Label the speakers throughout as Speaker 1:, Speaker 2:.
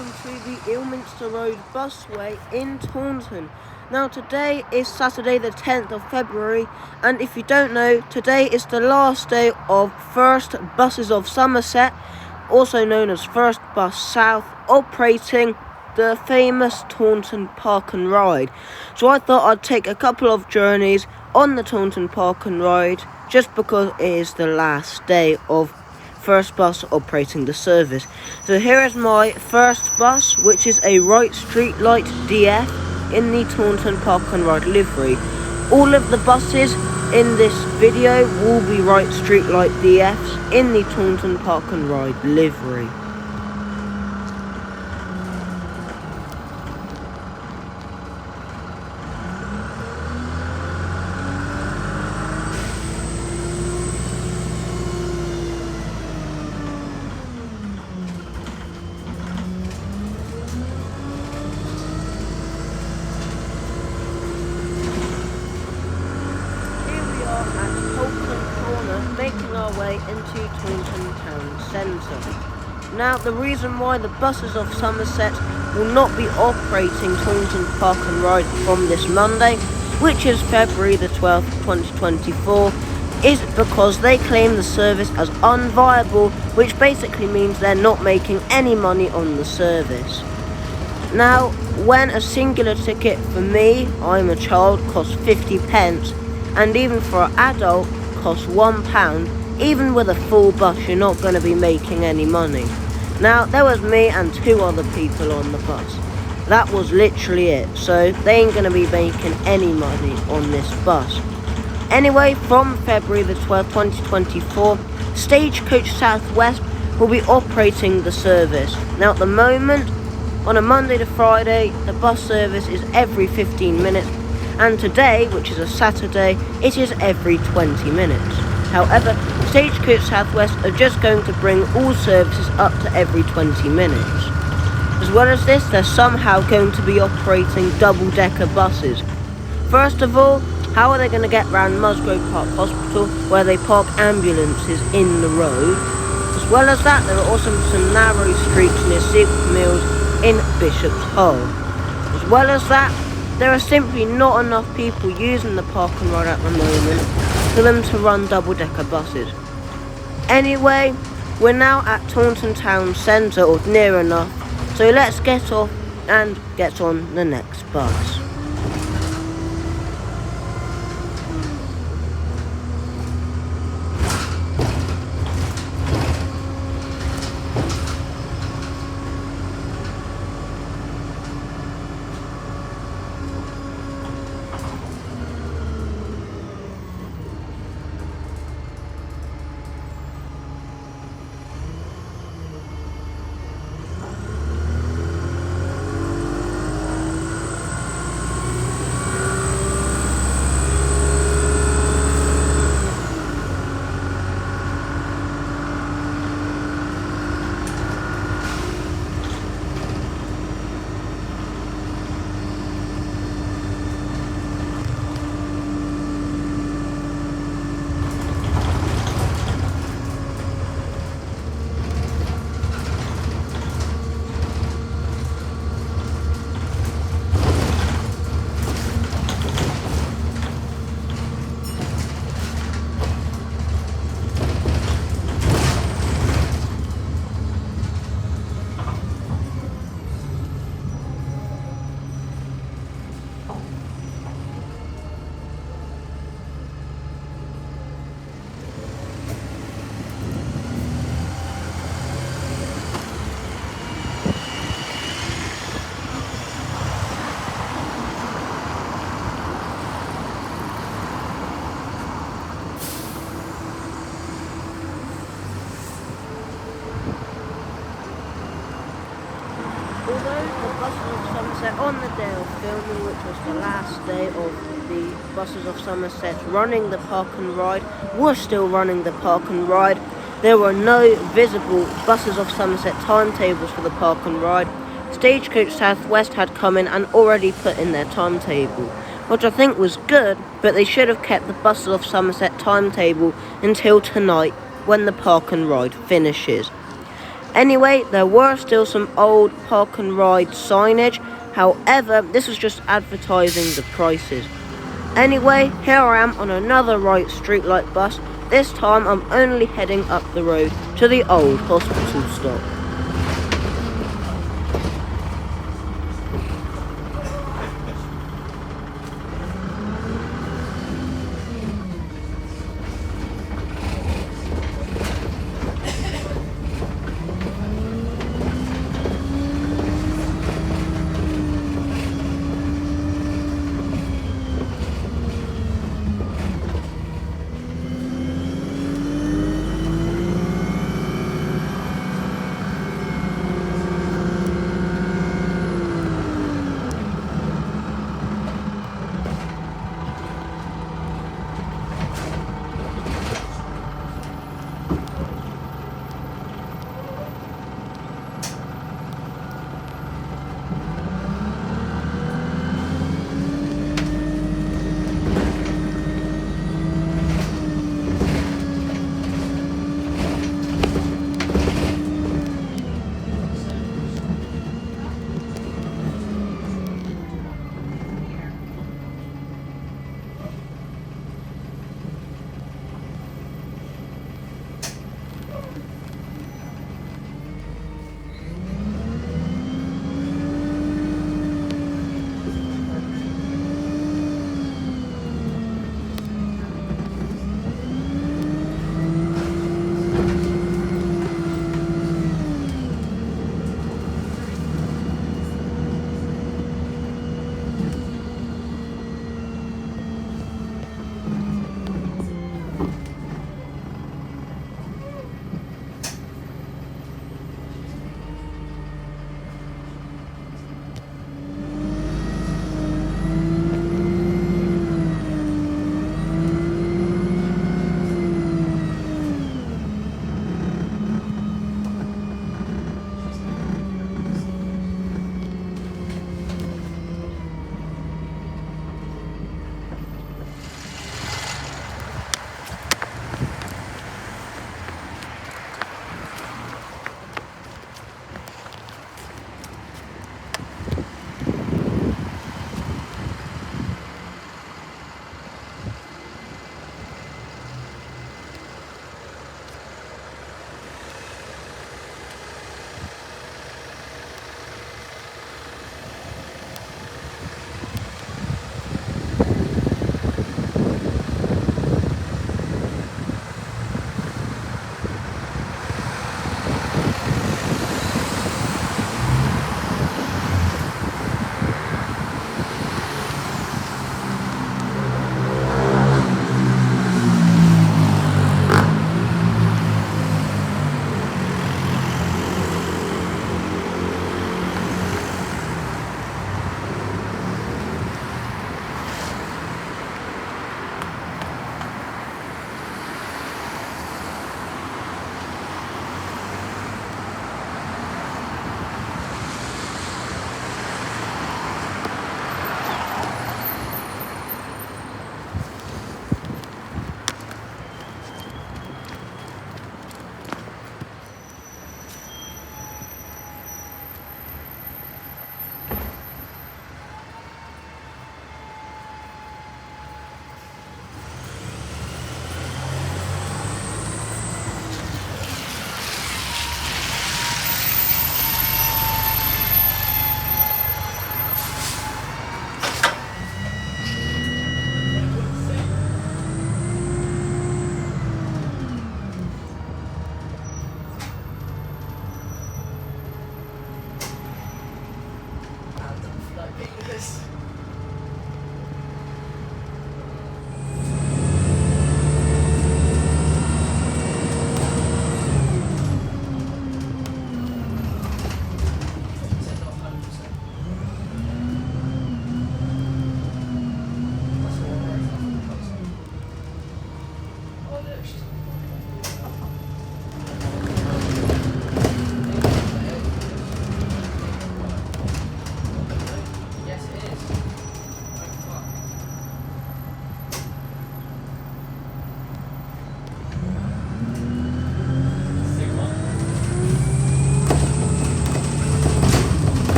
Speaker 1: welcome to the Ilminster Road busway in Taunton. Now today is Saturday the 10th of February, and if you don't know, today is the last day of First Buses of Somerset, also known as First Bus South, operating the famous Taunton Park Ride. So I thought I'd take a couple of journeys on the Taunton Park Ride just because it is the last day of First Bus operating the service. So here is my first bus, which is a Right Street Light DF in the Taunton Park Ride livery. All of the buses in this video will be Right Street Light DFs in the Taunton Park Ride livery. Making our way into Taunton Town Centre. Now, the reason why the Buses of Somerset will not be operating Taunton Park Ride from this Monday, which is February the 12th, 2024, is because they claim the service as unviable, which basically means they're not making any money on the service. Now, when a singular ticket for me, I'm a child, costs 50 pence, and even for an adult costs £1, even with a full bus you're not going to be making any money. Now, there was me and two other people on the bus. That was literally it, so they ain't going to be making any money on this bus. Anyway, from February the 12th, 2024, Stagecoach South West will be operating the service. Now, at the moment, on a Monday to Friday, the bus service is every 15 minutes, and today, which is a Saturday, it is every 20 minutes. However, Stagecoach South West are just going to bring all services up to every 20 minutes. As well as this, they're somehow going to be operating double-decker buses. First of all, how are they going to get round Musgrove Park Hospital, where they park ambulances in the road? As well as that, there are also some narrow streets near Secret Mills in Bishop's Hole. As well as that, there are simply not enough people using the park and ride at the moment for them to run double-decker buses. Anyway, we're now at Taunton Town Centre, or near enough, so let's get off and get on the next bus. Although the Buses of Somerset on the day of filming, which was the last day of the Buses of Somerset running the park and ride, were still running the park and ride, there were no visible Buses of Somerset timetables for the park and ride. Stagecoach South West had come in and already put in their timetable, which I think was good, but they should have kept the Buses of Somerset timetable until tonight when the park and ride finishes. Anyway, there were still some old park and ride signage, however, this was just advertising the prices. Anyway, here I am on another right streetlight bus. This time I'm only heading up the road to the old hospital stop.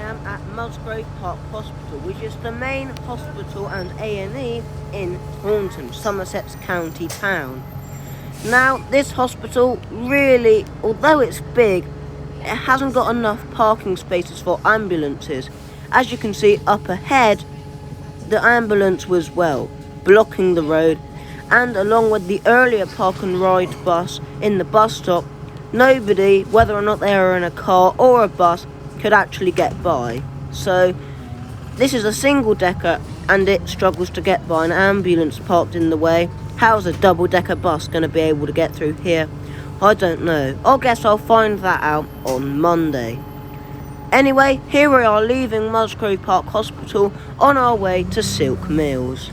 Speaker 1: am at Musgrave Park Hospital, which is the main hospital and A&E in Taunton, Somerset's county town. Now, this hospital really, although it's big, it hasn't got enough parking spaces for ambulances. As you can see up ahead, the ambulance was, well, blocking the road, and along with the earlier park and ride bus in the bus stop, nobody, whether or not they are in a car or a bus, could actually get by. So this is a single decker and it struggles to get by. An ambulance parked in the way. How's a double decker bus going to be able to get through here? I don't know. I guess I'll find that out on Monday. Anyway, here we are leaving Musgrave Park Hospital on our way to Silk Mills.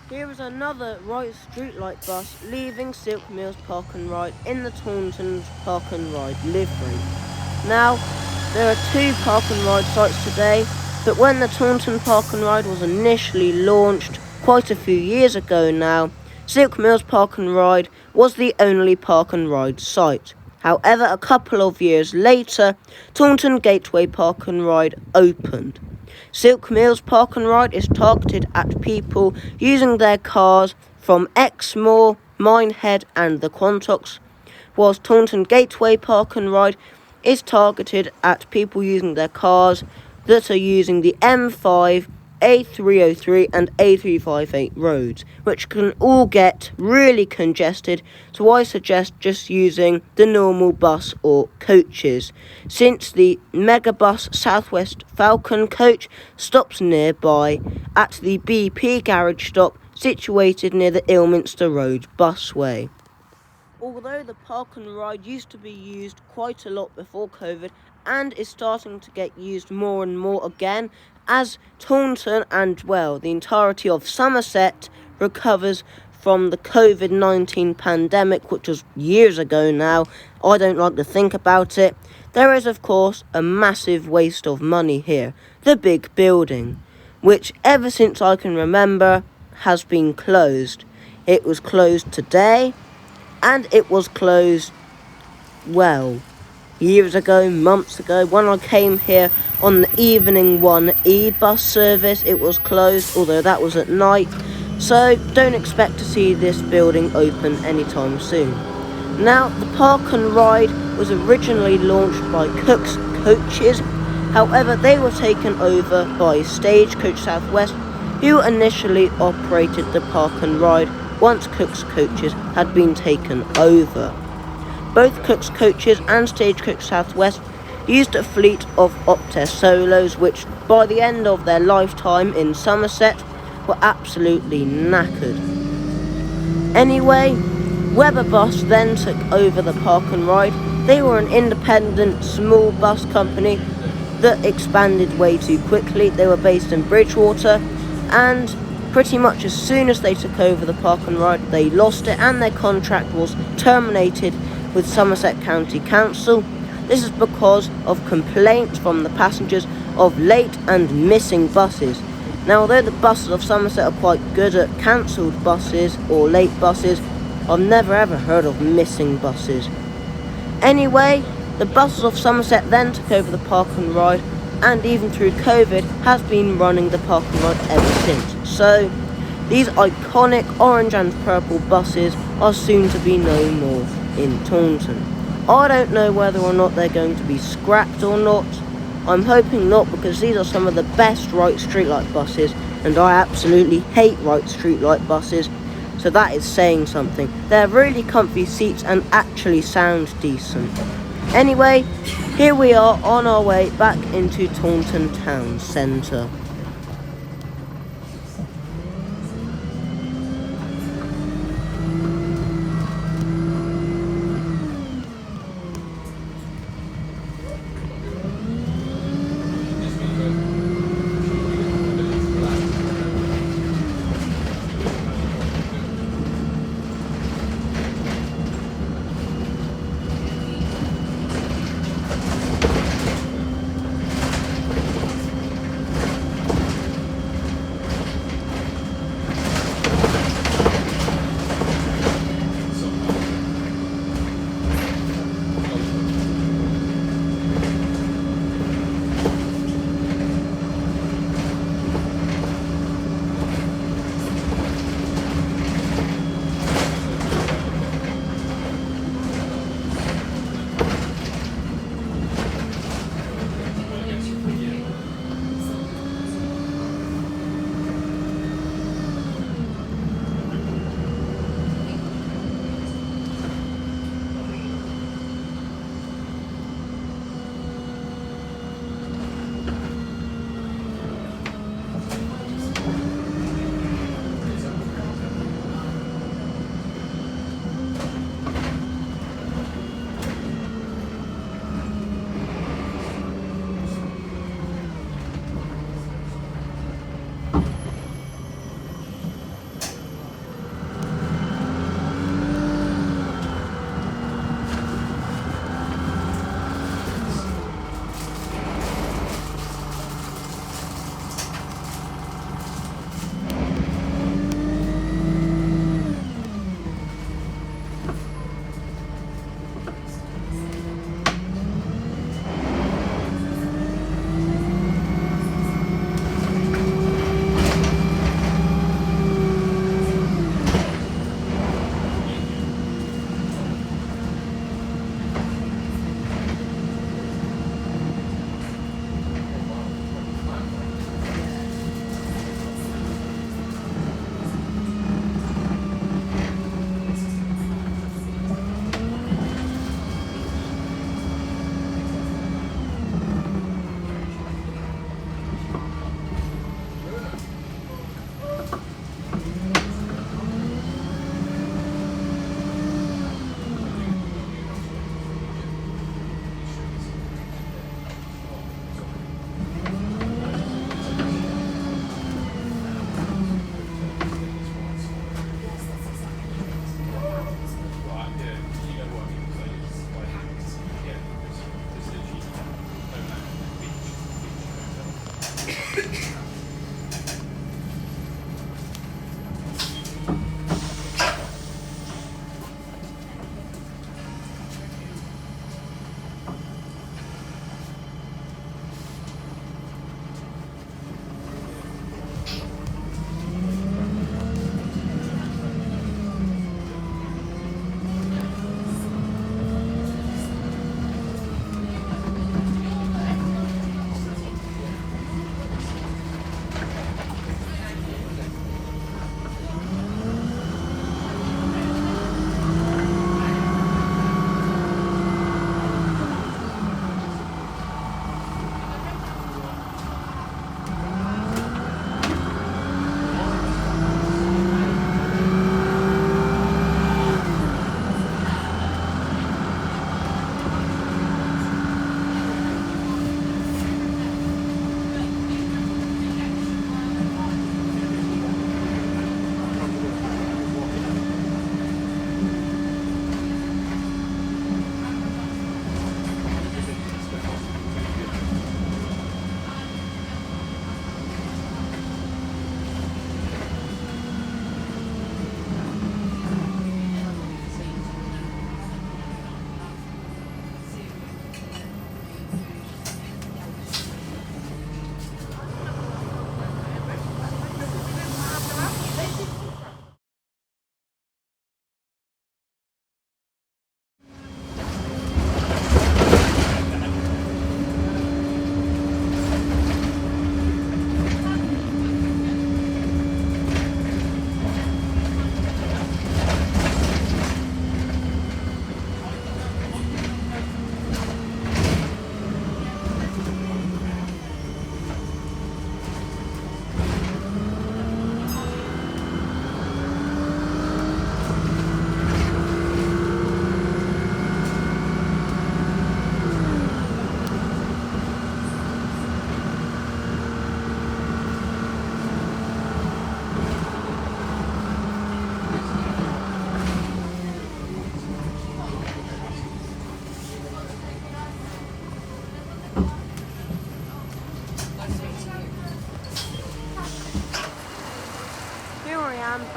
Speaker 1: Here is another Wright Streetlight bus leaving Silk Mills Park and Ride in the Taunton Park and Ride livery. Now, there are 2 Park and Ride sites today, but when the Taunton Park and Ride was initially launched quite a few years ago now, Silk Mills Park and Ride was the only Park and Ride site. However, a couple of years later, Taunton Gateway Park and Ride opened. Silk Mills Park and Ride is targeted at people using their cars from Exmoor, Minehead and the Quantocks, whilst Taunton Gateway Park and Ride is targeted at people using their cars that are using the M5, A303 and A358 roads, which can all get really congested, so I suggest just using the normal bus or coaches, since the Megabus South West Falcon coach stops nearby at the BP garage stop situated near the Ilminster Road busway. Although the Park and Ride used to be used quite a lot before COVID and is starting to get used more and more again as Taunton and, well, the entirety of Somerset recovers from the COVID-19 pandemic, which was years ago now. I don't like to think about it. There is, of course, a massive waste of money here. The big building, which ever since I can remember has been closed. It was closed today. And it was closed, well, years ago, months ago. When I came here on the evening 1E bus service, it was closed, although that was at night. So don't expect to see this building open anytime soon. Now, the Park and Ride was originally launched by Cook's Coaches. However, they were taken over by Stagecoach South West, who initially operated the Park and Ride once Cook's Coaches had been taken over. Both Cook's Coaches and Stagecoach South West used a fleet of Optus Solos, which by the end of their lifetime in Somerset were absolutely knackered. Anyway, Weber Bus then took over the Park and Ride. They were an independent small bus company that expanded way too quickly. They were based in Bridgewater, and pretty much as soon as they took over the Park and Ride, they lost it and their contract was terminated with Somerset County Council. This is because of complaints from the passengers of late and missing buses. Now, although the Buses of Somerset are quite good at cancelled buses or late buses, I've never ever heard of missing buses. Anyway, the Buses of Somerset then took over the Park and Ride, and even through COVID has been running the Park and Ride ever since. So these iconic orange and purple buses are soon to be no more in Taunton. I don't know whether or not they're going to be scrapped or not. I'm hoping not, because these are some of the best Wright Streetlight buses, and I absolutely hate Wright Streetlight buses, so that is saying something. They're really comfy seats and actually sound decent. Anyway, here we are on our way back into Taunton town centre.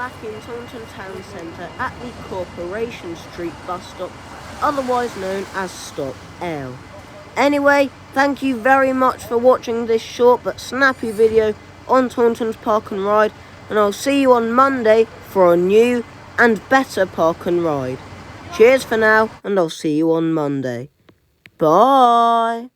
Speaker 1: back in Taunton Town Centre at the Corporation Street bus stop, otherwise known as Stop L. Anyway, thank you very much for watching this short but snappy video on Taunton's Park and Ride, and I'll see you on Monday for a new and better Park and Ride. Cheers for now, and I'll see you on Monday. Bye!